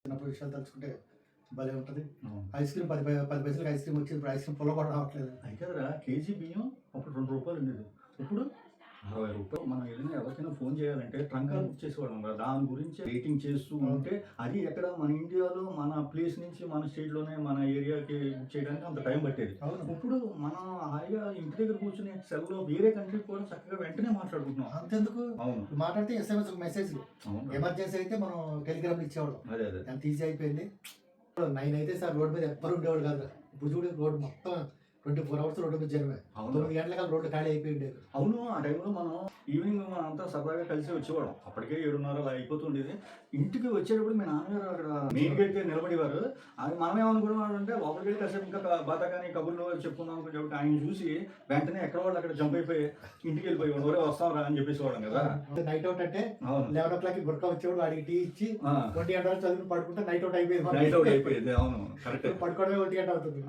చిన్నప్పుడు విషయాలు తలుచుకుంటే భలే ఉంటుంది. అవును. ఐస్ క్రీమ్ 10 పైసలకి ఐస్ క్రీమ్ వచ్చింది. ఇప్పుడు ఐస్ క్రీమ్ పుల్ల కూడా రావట్లేదు. అది కదరా కేజీ బియ్యం అప్పుడు ₹2 ఉండేది. ఇప్పుడు ₹60. మనం ఏదైనా ఎవరికైనా ఫోన్ చేయాలంటే ట్రంకాలు బుక్ చేసేవాళ్ళం కదా. దాని గురించి వెయిటింగ్ చేస్తూ ఉంటే అది ఎక్కడ మన ఇండియాలో మన ప్లేస్ నుంచి మన స్టేట్లోనే మన ఏరియాకి బుక్ చేయడానికి అంత టైం పట్టేది. అవును. ఇప్పుడు మనం హాయిగా ఇంటి దగ్గర కూర్చుని సెల్లో వేరే కంట్రీకి కూడా చక్కగా వెంటనే మాట్లాడుకుంటున్నాం. అంతెందుకు అవును ఇప్పుడు మాట్లాడితే ఎస్ఎంఎస్ మెసేజ్లు, అవును ఎమర్జెన్సీ అయితే మనం టెలిగ్రామ్ ఇచ్చేవాళ్ళం. అదే అదే ఎంత ఈజీ అయిపోయింది. 9 అయితే సార్ రోడ్డు మీద ఎవ్వరు ఉండేవాడు కాదు. ఇప్పుడు చూడు రోడ్డు మొత్తం 24 అవర్స్ రోడ్డు మీద జనమే. అవును. 9 గంటలకల్లా రోడ్డు ఖాళీ అయిపోయిండేది. అవును ఆ టైంలో మనం ఈవినింగ్ మనం అంతా సరదాగా కలిసి వచ్చేవాళ్ళం. అప్పటికే 7:30 అలా అయిపోతుండేది. ఇంటికి వచ్చేటప్పుడు మీ నాన్నగారు అక్కడ మెయిన్ గేట్ దగ్గర నిలబడేవారు. అది మనం ఏమనుకునేవాడు అంటే లోపలికి వెళ్ళి కాసేపు ఇంకా బాతాకాని కబుర్లు చెప్పుకుందాం అనుకునేప్పుడు ఆయన చూసి వెంటనే ఎక్కడ వాళ్ళు అక్కడ జంప్ అయిపోయి ఇంటికి వెళ్ళిపోయి ఒరే వస్తాం రా అని చెప్పేసేవాళ్ళం కదా. నైట్ అవుట్ అంటే అవును 11 o'clock గురక వచ్చేవాడు, వాడికి టీ ఇచ్చి 1 గంట వరకు చదువుకుని పడుకుంటే నైట్ అవుట్ అయిపోయింది. నైట్ అవుట్ అయిపోయేది. అవును కరెక్ట్. పడుకోవడమే 1 గంట అవుతుంది.